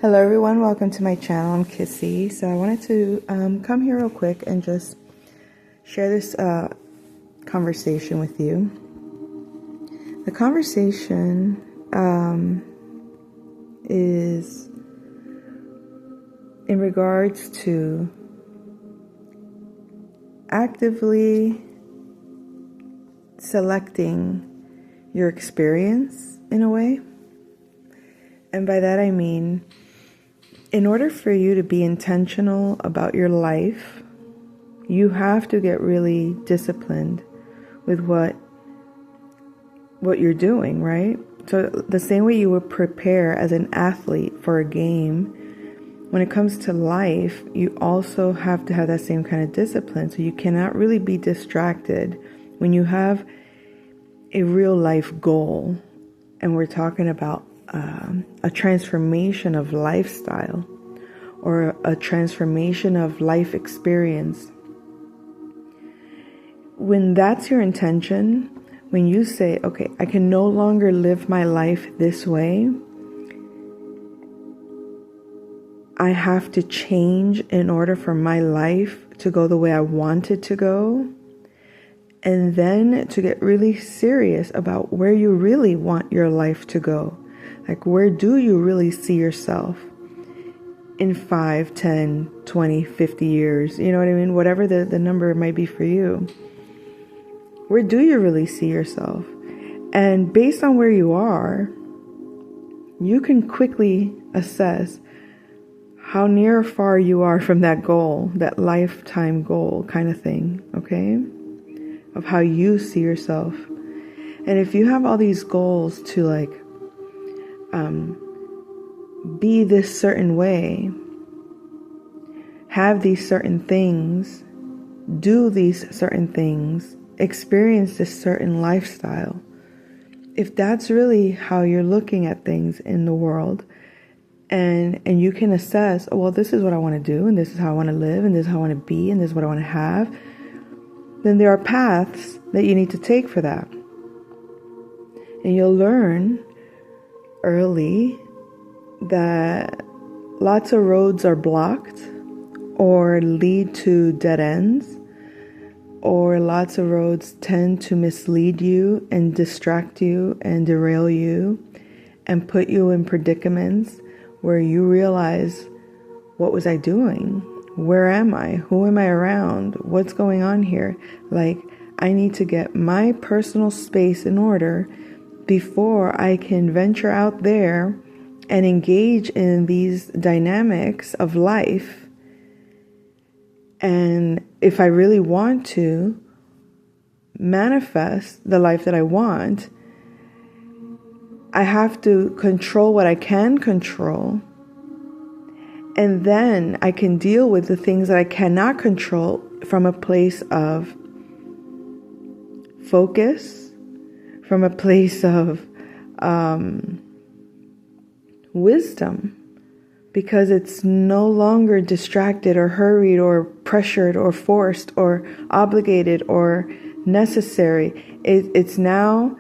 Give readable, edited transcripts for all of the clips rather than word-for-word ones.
Hello everyone, welcome to my channel. I'm Kissy. So I wanted to come here real quick and just share this conversation with you. The conversation is in regards to actively selecting your experience in a way. And by that I mean, in order for you to be intentional about your life, you have to get really disciplined with what you're doing, right? So the same way you would prepare as an athlete for a game, when it comes to life, you also have to have that same kind of discipline. So you cannot really be distracted when you have a real life goal. And we're talking about a transformation of lifestyle or a transformation of life experience. When that's your intention, when you say, okay, I can no longer live my life this way, I have to change in order for my life to go the way I want it to go, and then to get really serious about where you really want your life to go. Like, where do you really see yourself in 5, 10, 20, 50 years? You know what I mean? Whatever the number might be for you. Where do you really see yourself? And based on where you are, you can quickly assess how near or far you are from that goal, that lifetime goal kind of thing, okay? Of how you see yourself. And if you have all these goals to be this certain way, have these certain things, do these certain things, experience this certain lifestyle, if that's really how you're looking at things in the world, and you can assess, oh, well, this is what I want to do, and this is how I want to live, and this is how I want to be, and this is what I want to have, then there are paths that you need to take for that. And you'll learn early that lots of roads are blocked or lead to dead ends, or lots of roads tend to mislead you and distract you and derail you and put you in predicaments where you realize, what was I doing? Where am I? Who am I around? What's going on here? Like, I need to get my personal space in order before I can venture out there and engage in these dynamics of life. And if I really want to manifest the life that I want, I have to control what I can control. And then I can deal with the things that I cannot control from a place of focus, from a place of wisdom, because it's no longer distracted or hurried or pressured or forced or obligated or necessary. It's now,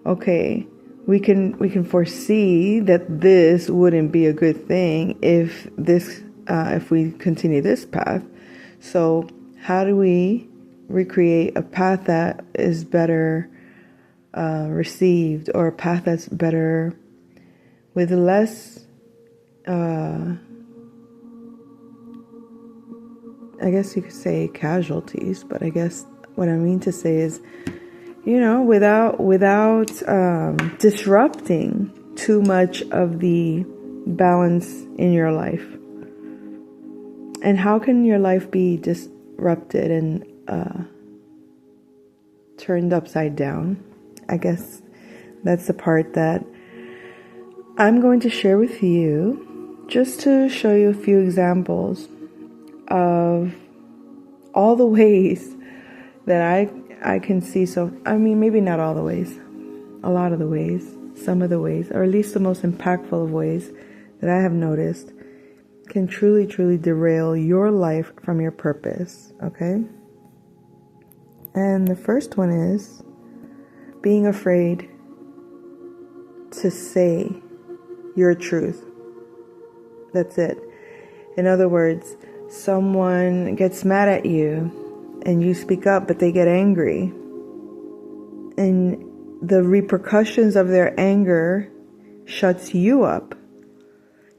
okay, we can foresee that this wouldn't be a good thing if we continue this path. So how do we recreate a path that is better received, or a path that's better with less I guess you could say casualties, but I guess what I mean to say is, without disrupting too much of the balance in your life. And how can your life be disrupted and turned upside down? I guess that's the part that I'm going to share with you, just to show you a few examples of all the ways that I can see. So, I mean, maybe not all the ways, a lot of the ways, some of the ways, or at least the most impactful of ways that I have noticed can truly, truly derail your life from your purpose, okay? And the first one is being afraid to say your truth. That's it. In other words, someone gets mad at you and you speak up, but they get angry. And the repercussions of their anger shuts you up.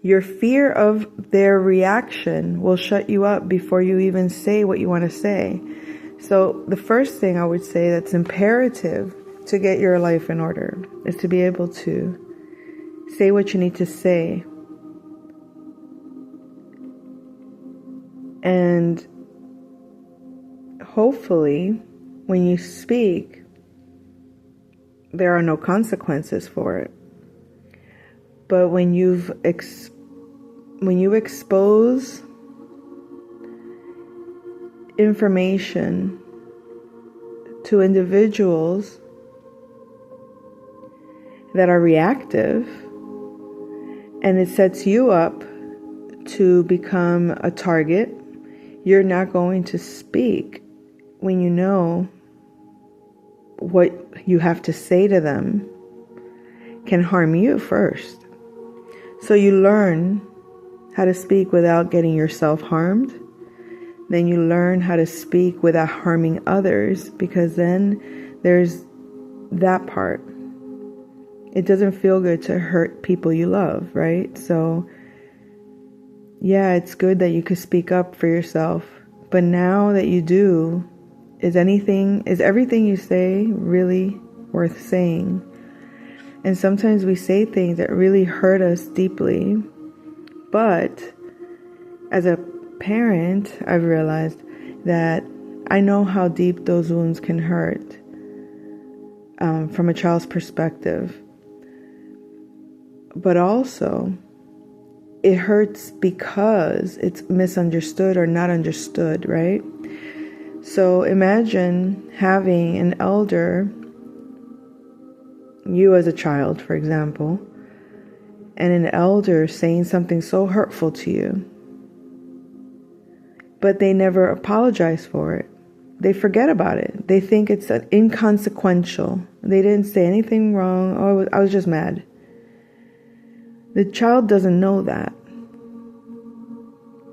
Your fear of their reaction will shut you up before you even say what you want to say. So the first thing I would say that's imperative to get your life in order is to be able to say what you need to say. And hopefully, when you speak, there are no consequences for it. But when you expose information to individuals that are reactive, and it sets you up to become a target, you're not going to speak when you know what you have to say to them can harm you first. So you learn how to speak without getting yourself harmed. Then you learn how to speak without harming others, because then there's that part. It doesn't feel good to hurt people you love, right? So yeah, it's good that you could speak up for yourself. But now that you do, is everything you say really worth saying? And sometimes we say things that really hurt us deeply. But as a parent, I've realized that I know how deep those wounds can hurt from a child's perspective. But also, it hurts because it's misunderstood or not understood, right? So imagine having an elder, you as a child, for example, and an elder saying something so hurtful to you, but they never apologize for it. They forget about it. They think it's inconsequential. They didn't say anything wrong. Oh, I was just mad. The child doesn't know that.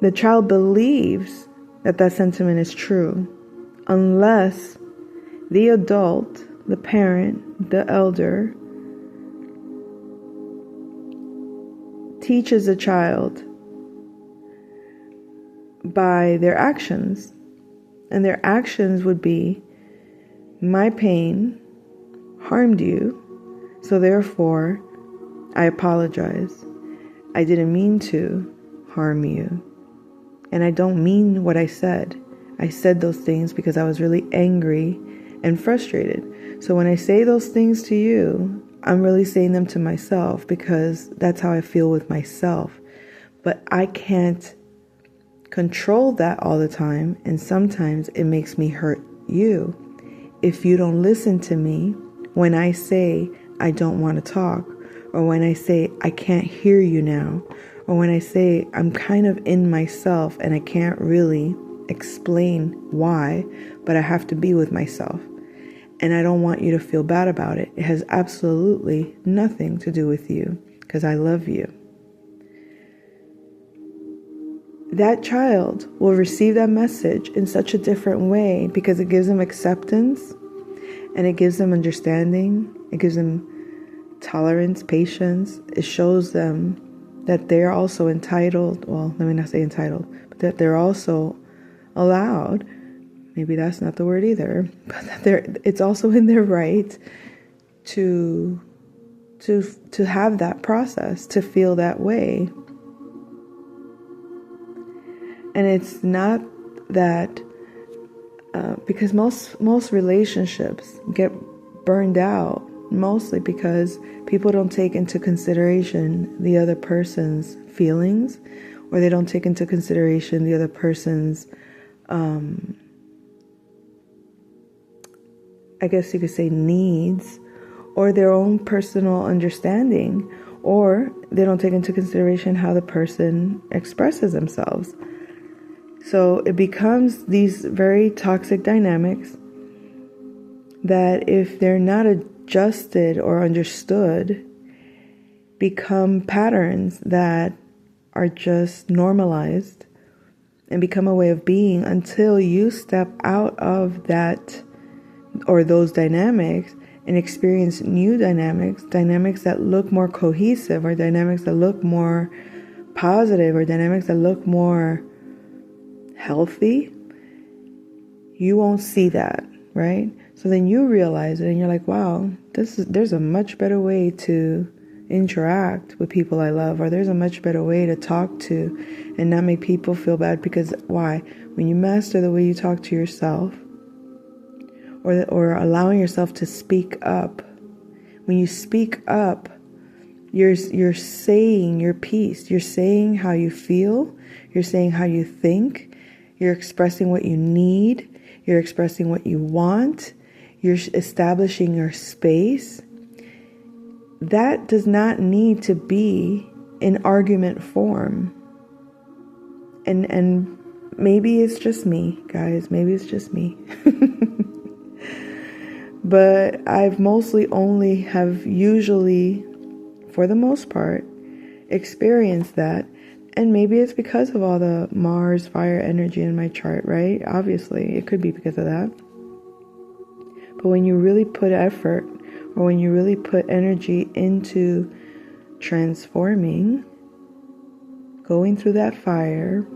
The child believes that sentiment is true, unless the adult, the parent, the elder, teaches the child by their actions. And their actions would be, my pain harmed you, so therefore I apologize. I didn't mean to harm you. And I don't mean what I said. I said those things because I was really angry and frustrated. So when I say those things to you, I'm really saying them to myself because that's how I feel with myself. But I can't control that all the time, and sometimes it makes me hurt you if you don't listen to me when I say I don't want to talk, or when I say I can't hear you now, or when I say I'm kind of in myself and I can't really explain why, but I have to be with myself. And I don't want you to feel bad about it. It has absolutely nothing to do with you because I love you. That child will receive that message in such a different way because it gives them acceptance and it gives them understanding. It gives them tolerance, patience. It shows them that they're also entitled. Well, let me not say entitled, but that they're also allowed. Maybe that's not the word either, but that it's also in their right to have that process, to feel that way. And it's not that because most relationships get burned out mostly because people don't take into consideration the other person's feelings, or they don't take into consideration the other person's I guess you could say needs, or their own personal understanding, or they don't take into consideration how the person expresses themselves. So it becomes these very toxic dynamics that, if they're not adjusted or understood, become patterns that are just normalized and become a way of being until you step out of that or those dynamics and experience new dynamics that look more cohesive, or dynamics that look more positive, or dynamics that look more healthy. You won't see that, right? So then you realize it and you're like, wow, there's a much better way to interact with people I love, or there's a much better way to talk to and not make people feel bad. Because why? When you master the way you talk to yourself, or allowing yourself to speak up, when you speak up, you're saying your piece. You're saying how you feel. You're saying how you think. You're expressing what you need. You're expressing what you want. You're establishing your space. That does not need to be in argument form. And maybe it's just me, guys. Maybe it's just me. But I've usually, for the most part, experienced that. And maybe it's because of all the Mars fire energy in my chart, right? Obviously, it could be because of that. But when you really put effort, or when you really put energy into transforming, going through that fire,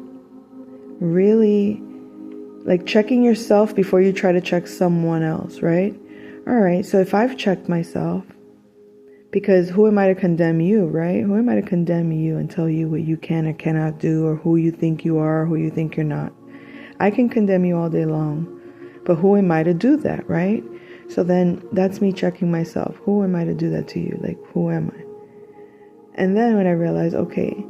really like checking yourself before you try to check someone else, right? All right, so if I've checked myself, because who am I to condemn you, right? Who am I to condemn you and tell you what you can or cannot do, or who you think you are, or who you think you're not? I can condemn you all day long, but who am I to do that, right? So then that's me checking myself. Who am I to do that to you? Like, who am I? And then when I realize, okay,